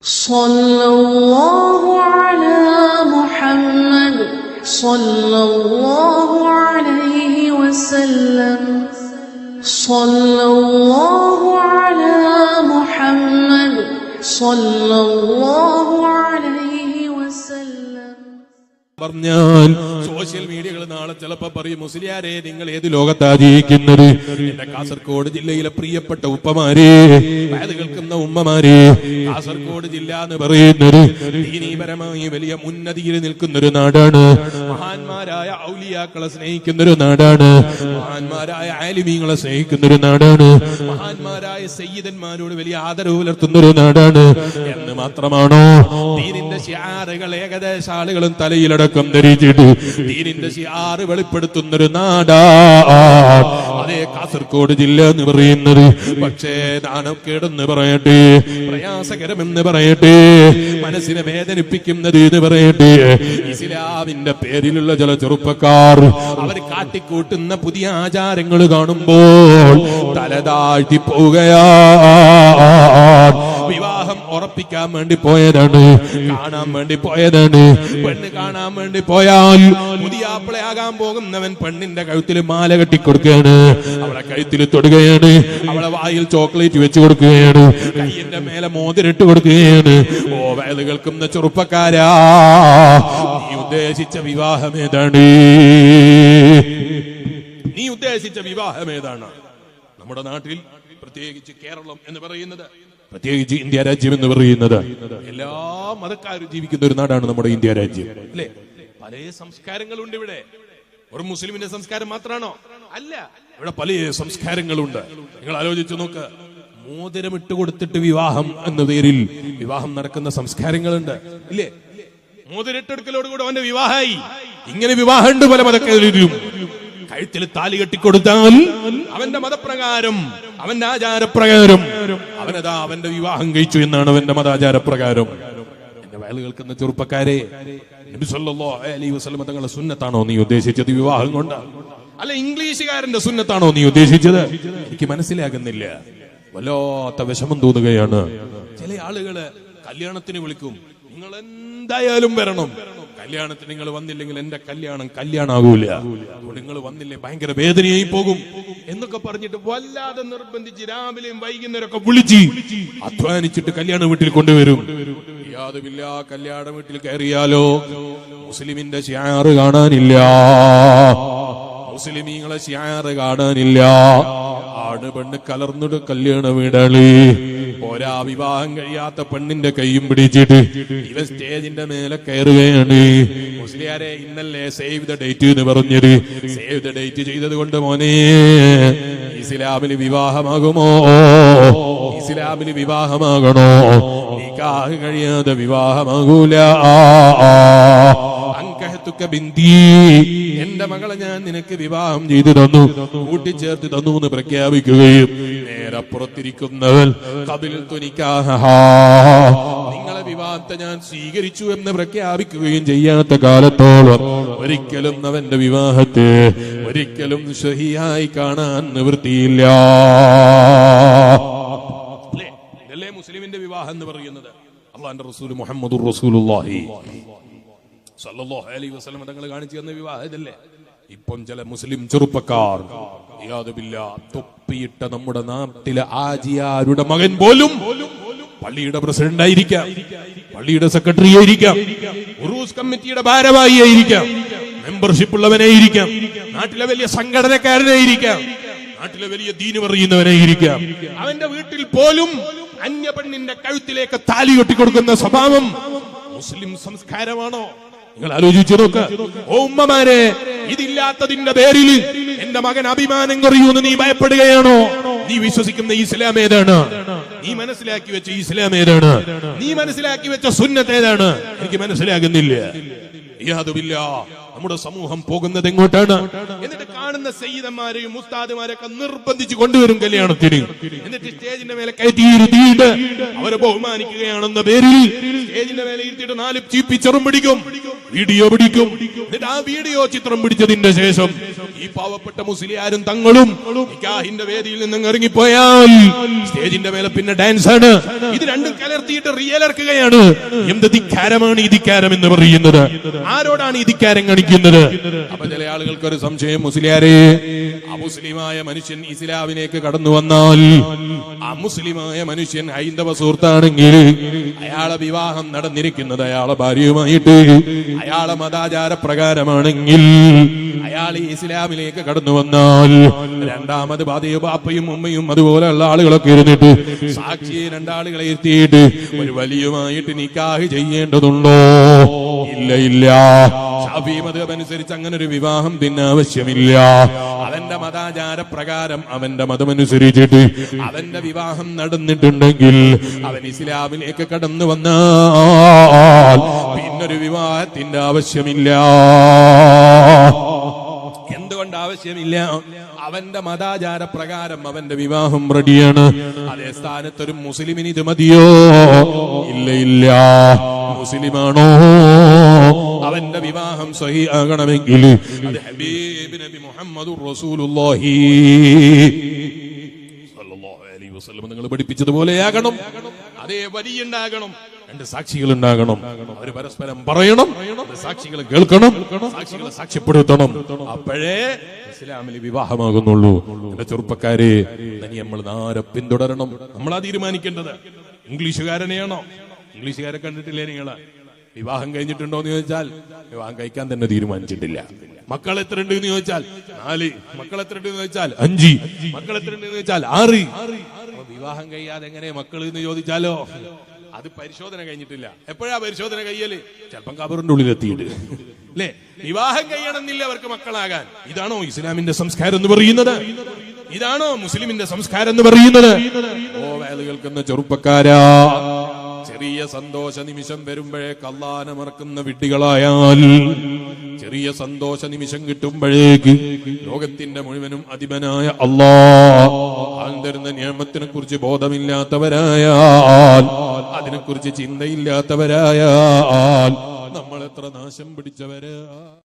സല്ലല്ലാഹു അലാ മുഹമ്മദ് സല്ലല്ലാഹു അലൈഹി വസല്ലം. സല്ലല്ലാഹു അലാ മുഹമ്മദ് സല്ലല്ലാഹു അലൈഹി വസല്ലം. പറഞ്ഞാൽ സോഷ്യൽ മീഡിയകൾ നാളെ ചിലപ്പോ പറയും, മുസ്ലിയാരെ നിങ്ങൾ ഏത് ലോകത്താ ജീവിക്കുന്നത്? എന്റെ കാസർഗോഡ് ജില്ലയിലെ പ്രിയപ്പെട്ട ഉപ്പമാരെ, അത് കേൾക്കുന്ന ഉമ്മമാരെ, കാസർഗോഡ് ജില്ല എന്ന് പറയുന്നത് ദീനീപരമായി വലിയ ഉന്നതിയിൽ നിൽക്കുന്ന ഒരു നാടാണ്. മഹാന്മാരായ ഔലിയാക്കളെ സ്നേഹിക്കുന്ന ഒരു നാടാണ്. മഹാന്മാരായ ആലിമീങ്ങളെ സ്നേഹിക്കുന്ന ഒരു നാടാണ്. മഹാന്മാരായ സയ്യിദന്മാരോട് വലിയ ആദരവ് പുലർത്തുന്ന ഒരു നാടാണ്. എന്ന് മാത്രമാണോ, ദീനിന്റെ ശിആറുകൾ ഏകദേശ ആളുകളും തലയിലടക്കം ധരിച്ചിട്ട് ദീനിന്റെ ശിആറ് വെളിപ്പെടുത്തുന്നൊരു നാടാ അതേ കാസർഗോഡ് ജില്ല എന്ന് പറയുന്നത്. പക്ഷേ നാണക്കേടെന്ന് പറയട്ടെ, പ്രയാസകരമെന്ന് പറയട്ടെ, മനസ്സിനെ വേദനിപ്പിക്കുന്നത് എന്ന് പറയട്ടെ, ഇസ്ലാമിന്റെ പേരിലുള്ള ചില ചെറുപ്പക്കാർ അവർ കാട്ടിക്കൂട്ടുന്ന പുതിയ ആചാരങ്ങൾ കാണുമ്പോൾ തലതാഴ്ത്തി പോവുകയാ. വിവാഹം ഉറപ്പിക്കാൻ വേണ്ടി പോയതാണ്, കാണാൻ വേണ്ടി പോയതാണ്. പെണ്ണ് കാണാൻ വേണ്ടി പോയാൽ പുതിയ ആപ്പിളയാകാൻ പോകുന്നവൻ പെണ്ണിന്റെ കഴുത്തിൽ മാല കെട്ടിക്കൊടുക്കുകയാണ്, അവളെ കഴുത്തിൽ തൊടുകയാണ്, അവളെ വായിൽ ചോക്ലേറ്റ് വെച്ച് കൊടുക്കുകയാണ്, കയ്യിന്റെ മേലെ മോതിരിട്ട് കൊടുക്കുകയാണ്. ഓ വയല് കേൾക്കുന്ന ചെറുപ്പക്കാരാ, നീ ഉദ്ദേശിച്ച വിവാഹം ഏതാണ്? നീ ഉദ്ദേശിച്ച വിവാഹം ഏതാണ്? നമ്മുടെ നാട്ടിൽ പ്രത്യേകിച്ച് കേരളം എന്ന് പറയുന്നത്, പ്രത്യേകിച്ച് ഇന്ത്യ രാജ്യം എന്ന് പറയുന്നത് എല്ലാ മതക്കാരും ജീവിക്കുന്ന ഒരു നാടാണ് നമ്മുടെ ഇന്ത്യ രാജ്യം, അല്ലെ? പല സംസ്കാരങ്ങളുണ്ട് ഇവിടെ. ഒരു മുസ്ലിമിന്റെ സംസ്കാരം മാത്രമാണോ? അല്ല, ഇവിടെ പല സംസ്കാരങ്ങളുണ്ട്. നിങ്ങൾ ആലോചിച്ചു നോക്ക്, മോതിരം ഇട്ട് കൊടുത്തിട്ട് വിവാഹം എന്ന പേരിൽ വിവാഹം നടക്കുന്ന സംസ്കാരങ്ങളുണ്ട്, ഇല്ലേ? മോതിരിട്ടെടുക്കലോടുകൂടെ അവന്റെ വിവാഹമായി. ഇങ്ങനെ വിവാഹമുണ്ട് പല മതക്കാരിലും. കഴുത്തിൽ താലി കെട്ടിക്കൊടുത്താൽ അവന്റെ മതപ്രകാരം, അവന്റെ ആചാരപ്രകാരം അവനതാ അവന്റെ വിവാഹം കഴിച്ചു എന്നാണ് അവന്റെ മതാചാരപ്രകാരം. എന്റെ വയല് കേൾക്കുന്ന ചെറുപ്പക്കാരെ, നബി സല്ലല്ലാഹു അലൈഹി വസല്ലം തങ്ങളുടെ സുന്നത്താണോ നീ ഉദ്ദേശിച്ചത് വിവാഹം കൊണ്ട്? അല്ല, ഇംഗ്ലീഷുകാരന്റെ സുന്നത്താണോ നീ ഉദ്ദേശിച്ചത്? എനിക്ക് മനസ്സിലാകുന്നില്ല. വല്ലാത്ത വിഷമം തോന്നുകയാണ്. ചില ആളുകള് കല്യാണത്തിന് വിളിക്കും, നിങ്ങൾ എന്തായാലും വരണം, കല്യാണത്തിന് നിങ്ങൾ വന്നില്ലെങ്കിൽ എന്റെ കല്യാണാകൂല, നിങ്ങൾ വന്നില്ലേ ഭയങ്കര വേദനയായി പോകും എന്നൊക്കെ പറഞ്ഞിട്ട് വല്ലാതെ നിർബന്ധിച്ച് രാവിലെയും വൈകുന്നേരമൊക്കെ വിളിച്ച് അധ്വാനിച്ചിട്ട് കല്യാണ വീട്ടിൽ കൊണ്ടുവരും. യാതൊരുമില്ല, കല്യാണ വീട്ടിൽ കയറിയാലോ മുസ്ലിമിന്റെ ശിആറ് കാണാനില്ല, മുസ്ലിമീങ്ങളെ ശിആറ് കാണാനില്ല. ആണ് പെണ്ണ് കലർന്നിട്ട് കല്യാണ വീടാണ്. പോരാ, വിവാഹം കഴിയാത്ത പെണ്ണിന്റെ കൈയും പിടിച്ചിട്ട് ഇവ സ്റ്റേജിന്റെ മേലെ കയറുകയാണ്. മുസ്ലിയാരെ, ഇന്നല്ലേ സേവ് ദ ഡേറ്റ് എന്ന് പറഞ്ഞത്? സേവ് ദ ഡേറ്റ് ചെയ്തത് കൊണ്ട് മോനെ ഇസ്ലാമില് വിവാഹമാകുമോ? ഇസ്ലാമില് വിവാഹമാകണോ? നിക്കാഹ് കഴിയാതെ വിവാഹമാകൂല. എന്റെ മകളെ ഞാൻ നിനക്ക് വിവാഹം ചെയ്തു തന്നു, കൂട്ടിച്ചേർത്ത് തന്നു എന്ന് പ്രഖ്യാപിക്കുകയും നേരപ്പുറത്തിരിക്കുന്നവൻ നിങ്ങളെ വിവാഹത്തെ ഞാൻ സ്വീകരിച്ചു എന്ന് പ്രഖ്യാപിക്കുകയും ചെയ്യാത്ത കാലത്തോളം ഒരിക്കലും അവന്റെ വിവാഹത്തെ ഒരിക്കലും സ്വഹിയായി കാണാൻ നിവൃത്തിയില്ല. ഇതല്ലേ മുസ്ലിമിന്റെ വിവാഹം എന്ന് പറയുന്നത്? അല്ലാഹുവിന്റെ റസൂൽ മുഹമ്മദുർ റസൂലുള്ളാഹി സല്ലല്ലാഹു അലൈഹി വസല്ലം തങ്ങൾ കാണിച്ചു തന്ന വിവാഹം ഇതല്ലേ? ഇപ്പം ചില മുസ്ലിം ചെറുപ്പക്കാർ തൊപ്പിയിട്ട നമ്മുടെ നാട്ടിലെ ആജിയാരുടെ മകൻ പോലും പള്ളിയുടെ പ്രസിഡന്റ് ആയിരിക്കാം, പള്ളിയുടെ സെക്രട്ടറി ആയിരിക്കാം, ഉറൂസ് കമ്മിറ്റിയുടെ ഭാരവാഹി ആയിരിക്കാം, മെമ്പർഷിപ്പ് ഉള്ളവനായിരിക്കാം, നാട്ടിലെ വലിയ സംഘടനക്കാരനായിരിക്കാം, നാട്ടിലെ വലിയ ദീന് പറയുന്നവനായിരിക്കാം. അവന്റെ വീട്ടിൽ പോലും അന്യ പെണ്ണിന്റെ കഴുത്തിലേക്ക് താലി കെട്ടിക്കൊടുക്കുന്ന സ്വഭാവം മുസ്ലിം സംസ്കാരമാണോ? നിങ്ങൾ ആലോചിച്ചു നോക്ക്. ഓ ഉമ്മമാരെ, ഇതില്ലാത്തതിന്റെ പേരിൽ എന്റെ മകൻ അഭിമാനം കുറയൂന്ന് നീ ഭയപ്പെടുകയാണോ? നീ വിശ്വസിക്കുന്ന ഇസ്ലാം ഏതാണ്? നീ മനസ്സിലാക്കി വെച്ച ഇസ്ലാം ഏതാണ്? നീ മനസ്സിലാക്കി വെച്ച സുന്നത്ത് ഏതാണ്? എനിക്ക് മനസ്സിലാകുന്നില്ല. നമ്മുടെ സമൂഹം പോകുന്നത് എങ്ങോട്ടാണ്? എന്നിട്ട് കാണുന്ന സയ്യിദന്മാരെയും ഉസ്താദുമാരെയൊക്കെ നിർബന്ധിച്ച് കൊണ്ടുവരും കല്യാണത്തിന്. എന്നിട്ട് സ്റ്റേജിന്റെ മേലെ കയറ്റിയിരുത്തിയിട്ട് അവരെ ബഹുമാനിക്കുകയാണെന്ന പേരിൽ സ്റ്റേജിന്റെ മേലെ ഇരുത്തിയിട്ട് 4 ചീപ്പിച്ചറും പിടിക്കും, വീഡിയോ പിടിക്കും. എന്നിട്ട് ആ വീഡിയോ ചിത്രം പിടിച്ചതിന്റെ ശേഷം ഈ പാവപ്പെട്ട മുസ്ലിയാരും തങ്ങളും നിക്കാഹിന്റെ വേദിയിൽ നിന്നും ഇറങ്ങിപ്പോയാൽ സ്റ്റേജിന്റെ മേലെ പിന്നെ ഡാൻസ് ആണ്. ഇത് രണ്ടും കലർത്തിയിട്ട് റിയലർക്കുകയാണ്. എന്ത് ധിക്കാരമാണ് ഈ ധിക്കാരം എന്ന് പറയുന്നത്? ആരോടാണ് ഈ ധിക്കാരം കാണിക്കുന്നത്? അപ്പൊ ചില ആളുകൾക്ക് ഒരു സംശയം, മുസ്ലിയാരെ, അമുസ്ലിമായ മനുഷ്യൻ ഇസ്ലാമിലേക്ക് കടന്നു വന്നാൽ, അമുസ്ലിമായ മനുഷ്യൻ ഹൈന്ദവ സുഹൃത്താണെങ്കിൽ അയാളെ വിവാഹം നടന്നിരിക്കുന്നത് അയാളെ ഭാര്യയുമായിട്ട്, അയാളെ മതാചാര പ്രകാരമാണെങ്കിൽ, അയാൾ ഇസ്ലാമിലേക്ക് കടന്നു വന്നാൽ രണ്ടാമത് ഭാര്യയും ബാപ്പയും ഉമ്മയും അതുപോലെയുള്ള ആളുകളൊക്കെ ഇരുന്നിട്ട് സാക്ഷിയെ 2 ആളുകളെ ഇരുത്തിയിട്ട് ഒരു വലിയുമായിട്ട് നിക്കാഹ് ചെയ്യേണ്ടതുണ്ടോ? ഇല്ല, ഇല്ല. ശാഫി മദ്ഹബ് അനുസരിച്ച് അങ്ങനെ ഒരു വിവാഹം പിന്നെ ആവശ്യമില്ല. അവന്റെ മതാചാര പ്രകാരം അവന്റെ മതമനുസരിച്ചിട്ട് അവന്റെ വിവാഹം നടന്നിട്ടുണ്ടെങ്കിൽ അവൻ ഇസ്ലാമിലേക്ക് കടന്നു വന്നാൽ പിന്നൊരു വിവാഹത്തിന്റെ ആവശ്യമില്ല. എന്തുകൊണ്ട് ആവശ്യമില്ല? അവന്റെ മതാചാര പ്രകാരം അവന്റെ വിവാഹം റെഡിയാണ്. അതേ സ്ഥാനത്ത് ഒരു മുസ്ലിമിന് ഇത് മതിയോ? ഇല്ല, ഇല്ല. മുസ്ലിമാണോ? അവന്റെ വിവാഹം സഹീഹ് ആകണമെങ്കിൽ അത് ഹബീബ് നബി മുഹമ്മദുർ റസൂലുള്ളാഹി സ്വല്ലല്ലാഹു അലൈഹി വസല്ലം നിങ്ങൾ പഠിപ്പിച്ചതുപോലെയാകണം. അതേ വരിയുണ്ടാകണം, 2 സാക്ഷികൾ ഉണ്ടാകണം. അവർ പരസ്പരം പറയണം, സാക്ഷികൾ കേൾക്കണം, സാക്ഷികളെ സാക്ഷ്യപ്പെടുത്തണം. അപ്പോഴേ ഇസ്ലാമിൽ വിവാഹമാകുന്നുള്ളൂ. എന്റെ ചെറുപ്പക്കാരെ, നമ്മൾ ആരെ പിന്തുടരണം? നമ്മളാ തീരുമാനിക്കേണ്ടത്. ഇംഗ്ലീഷുകാരനെയാണോ? ഇംഗ്ലീഷുകാരെ കണ്ടിട്ടില്ലേ നിങ്ങള്? വിവാഹം കഴിഞ്ഞിട്ടുണ്ടോ എന്ന് ചോദിച്ചാൽ വിവാഹം കഴിക്കാൻ തന്നെ തീരുമാനിച്ചിട്ടില്ല. മക്കൾ എത്ര ഉണ്ട് എന്ന് ചോദിച്ചാൽ 4. മക്കൾ എത്ര ഉണ്ട് എന്ന് ചോദിച്ചാൽ 5. മക്കൾ എത്ര ഉണ്ട് എന്ന് ചോദിച്ചാൽ 6. വിവാഹം കഴിയാതെ എങ്ങനെ മക്കൾ എന്ന് ചോദിച്ചാലോ അത് പരിശോധന കഴിഞ്ഞിട്ടില്ല. എപ്പോഴാ പരിശോധന കഴിയല്? ചിലപ്പം കബറിന്റെ ഉള്ളിലെത്തിയിട്ട് അല്ലേ? വിവാഹം കഴിയണമെന്നില്ല അവർക്ക് മക്കളാകാൻ. ഇതാണോ ഇസ്ലാമിന്റെ സംസ്കാരം എന്ന് പറയുന്നത്? ഇതാണോ മുസ്ലിമിന്റെ സംസ്കാരം എന്ന് പറയുന്നത്? ഓ വേല കേൾക്കുന്ന ചെറുപ്പക്കാരാ, ചെറിയ സന്തോഷ നിമിഷം വരുമ്പോഴേക്ക് അല്ലാഹനെ മറക്കുന്ന വിഡ്ഢികളായാൽ, ചെറിയ സന്തോഷ നിമിഷം കിട്ടുമ്പോഴേക്ക് ലോകത്തിന്റെ മുഴുവനും അധിപനായ അല്ലാഹ് തരുന്ന നിയമത്തിനെ കുറിച്ച് ബോധമില്ലാത്തവരായാൽ, അതിനെക്കുറിച്ച് ചിന്തയില്ലാത്തവരായാൽ നമ്മൾ എത്ര നാശം പിടിച്ചവരാ.